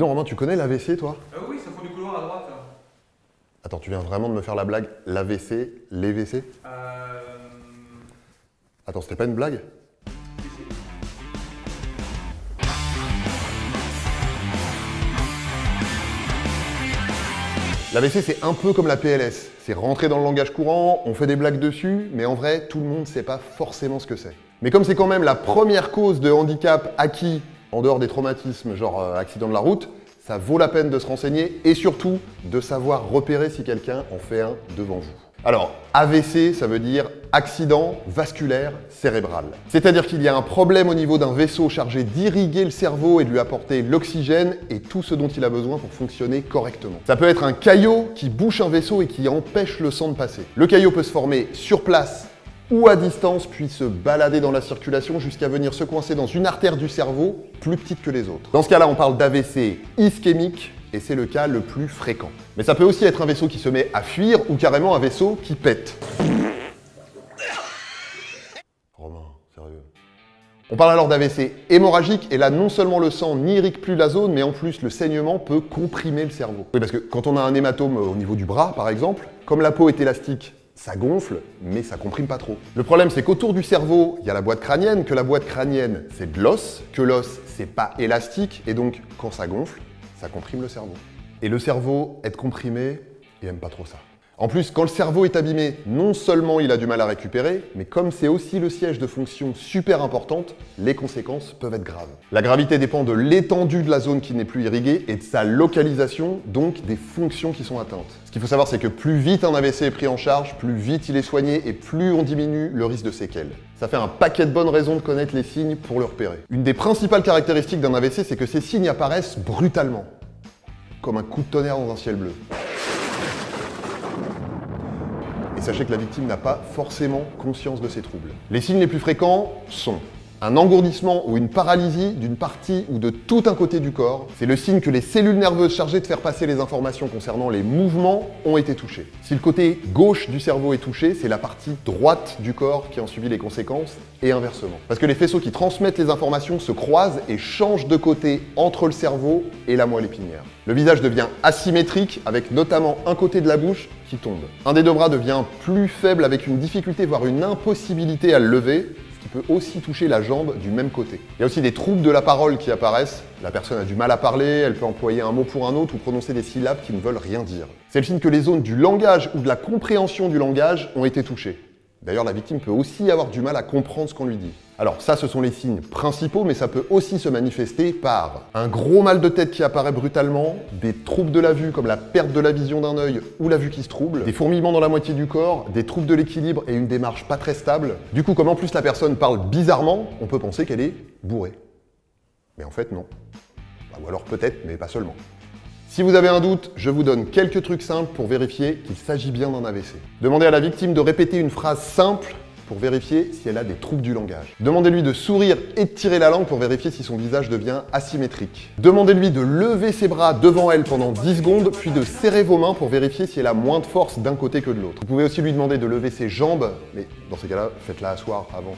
donc Romain, tu connais l'AVC toi? Oui, ça fond du couloir à droite. Là. Attends, tu viens vraiment de me faire la blague? L'AVC, les WC? Attends, c'était pas une blague? L'AVC, c'est un peu comme la PLS. C'est rentré dans le langage courant, on fait des blagues dessus, mais en vrai, tout le monde ne sait pas forcément ce que c'est. Mais comme c'est quand même la première cause de handicap acquis en dehors des traumatismes, genre accident de la route, ça vaut la peine de se renseigner et surtout de savoir repérer si quelqu'un en fait un devant vous. Alors, AVC, ça veut dire accident vasculaire cérébral. C'est-à-dire qu'il y a un problème au niveau d'un vaisseau chargé d'irriguer le cerveau et de lui apporter l'oxygène et tout ce dont il a besoin pour fonctionner correctement. Ça peut être un caillot qui bouche un vaisseau et qui empêche le sang de passer. Le caillot peut se former sur place ou à distance, puis se balader dans la circulation jusqu'à venir se coincer dans une artère du cerveau plus petite que les autres. Dans ce cas-là, on parle d'AVC ischémique, et c'est le cas le plus fréquent. Mais ça peut aussi être un vaisseau qui se met à fuir ou carrément un vaisseau qui pète. Romain, sérieux. On parle alors d'AVC hémorragique, et là, non seulement le sang n'irrigue plus la zone, mais en plus, le saignement peut comprimer le cerveau. Oui, parce que quand on a un hématome au niveau du bras, par exemple, comme la peau est élastique, ça gonfle, mais ça comprime pas trop. Le problème, c'est qu'autour du cerveau, il y a la boîte crânienne, que la boîte crânienne, c'est de l'os, que l'os, c'est pas élastique, et donc, quand ça gonfle, ça comprime le cerveau. Et le cerveau, être comprimé, il aime pas trop ça. En plus, quand le cerveau est abîmé, non seulement il a du mal à récupérer, mais comme c'est aussi le siège de fonctions super importantes, les conséquences peuvent être graves. La gravité dépend de l'étendue de la zone qui n'est plus irriguée et de sa localisation, donc des fonctions qui sont atteintes. Ce qu'il faut savoir, c'est que plus vite un AVC est pris en charge, plus vite il est soigné et plus on diminue le risque de séquelles. Ça fait un paquet de bonnes raisons de connaître les signes pour le repérer. Une des principales caractéristiques d'un AVC, c'est que ces signes apparaissent brutalement, comme un coup de tonnerre dans un ciel bleu. Et sachez que la victime n'a pas forcément conscience de ces troubles. Les signes les plus fréquents sont un engourdissement ou une paralysie d'une partie ou de tout un côté du corps. C'est le signe que les cellules nerveuses chargées de faire passer les informations concernant les mouvements ont été touchées. Si le côté gauche du cerveau est touché, c'est la partie droite du corps qui en subit les conséquences et inversement. Parce que les faisceaux qui transmettent les informations se croisent et changent de côté entre le cerveau et la moelle épinière. Le visage devient asymétrique avec notamment un côté de la bouche qui tombe. Un des deux bras devient plus faible avec une difficulté voire une impossibilité à le lever, qui peut aussi toucher la jambe du même côté. Il y a aussi des troubles de la parole qui apparaissent. La personne a du mal à parler, elle peut employer un mot pour un autre ou prononcer des syllabes qui ne veulent rien dire. C'est le signe que les zones du langage ou de la compréhension du langage ont été touchées. D'ailleurs, la victime peut aussi avoir du mal à comprendre ce qu'on lui dit. Alors ça, ce sont les signes principaux, mais ça peut aussi se manifester par un gros mal de tête qui apparaît brutalement, des troubles de la vue comme la perte de la vision d'un œil ou la vue qui se trouble, des fourmillements dans la moitié du corps, des troubles de l'équilibre et une démarche pas très stable. Du coup, comme en plus la personne parle bizarrement, on peut penser qu'elle est bourrée. Mais en fait, non. Ou alors peut-être, mais pas seulement. Si vous avez un doute, je vous donne quelques trucs simples pour vérifier qu'il s'agit bien d'un AVC. Demandez à la victime de répéter une phrase simple pour vérifier si elle a des troubles du langage. Demandez-lui de sourire et de tirer la langue pour vérifier si son visage devient asymétrique. Demandez-lui de lever ses bras devant elle pendant 10 secondes, puis de serrer vos mains pour vérifier si elle a moins de force d'un côté que de l'autre. Vous pouvez aussi lui demander de lever ses jambes, mais dans ces cas-là, faites-la asseoir avant.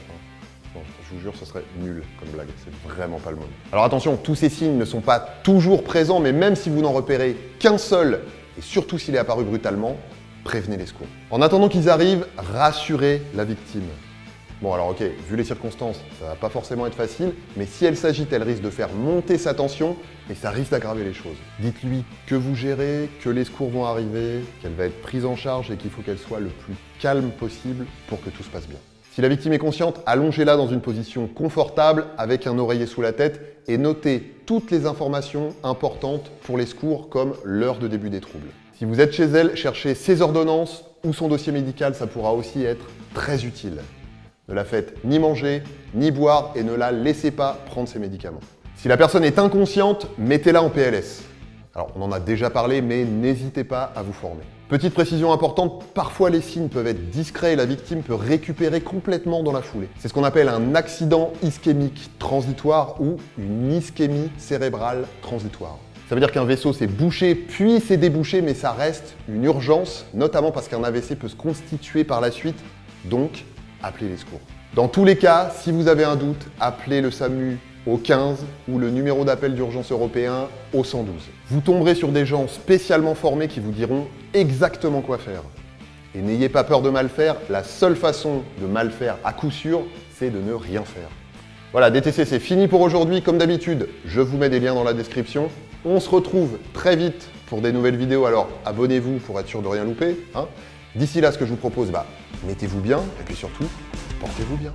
Bon, je vous jure, ce serait nul comme blague, c'est vraiment pas le moment. Alors attention, tous ces signes ne sont pas toujours présents, mais même si vous n'en repérez qu'un seul, et surtout s'il est apparu brutalement, prévenez les secours. En attendant qu'ils arrivent, rassurez la victime. Bon alors ok, vu les circonstances, ça va pas forcément être facile, mais si elle s'agite, elle risque de faire monter sa tension et ça risque d'aggraver les choses. Dites-lui que vous gérez, que les secours vont arriver, qu'elle va être prise en charge et qu'il faut qu'elle soit le plus calme possible pour que tout se passe bien. Si la victime est consciente, allongez-la dans une position confortable avec un oreiller sous la tête et notez toutes les informations importantes pour les secours comme l'heure de début des troubles. Si vous êtes chez elle, cherchez ses ordonnances ou son dossier médical, ça pourra aussi être très utile. Ne la faites ni manger, ni boire et ne la laissez pas prendre ses médicaments. Si la personne est inconsciente, mettez-la en PLS. Alors, on en a déjà parlé, mais n'hésitez pas à vous former. Petite précision importante, parfois les signes peuvent être discrets et la victime peut récupérer complètement dans la foulée. C'est ce qu'on appelle un accident ischémique transitoire ou une ischémie cérébrale transitoire. Ça veut dire qu'un vaisseau s'est bouché, puis s'est débouché, mais ça reste une urgence, notamment parce qu'un AVC peut se constituer par la suite, donc appelez les secours. Dans tous les cas, si vous avez un doute, appelez le SAMU au 15 ou le numéro d'appel d'urgence européen au 112. Vous tomberez sur des gens spécialement formés qui vous diront exactement quoi faire. Et n'ayez pas peur de mal faire, la seule façon de mal faire à coup sûr, c'est de ne rien faire. Voilà, DTC c'est fini pour aujourd'hui. Comme d'habitude, je vous mets des liens dans la description. On se retrouve très vite pour des nouvelles vidéos, alors abonnez-vous pour être sûr de rien louper. D'ici là, ce que je vous propose, mettez-vous bien et puis surtout, portez-vous bien.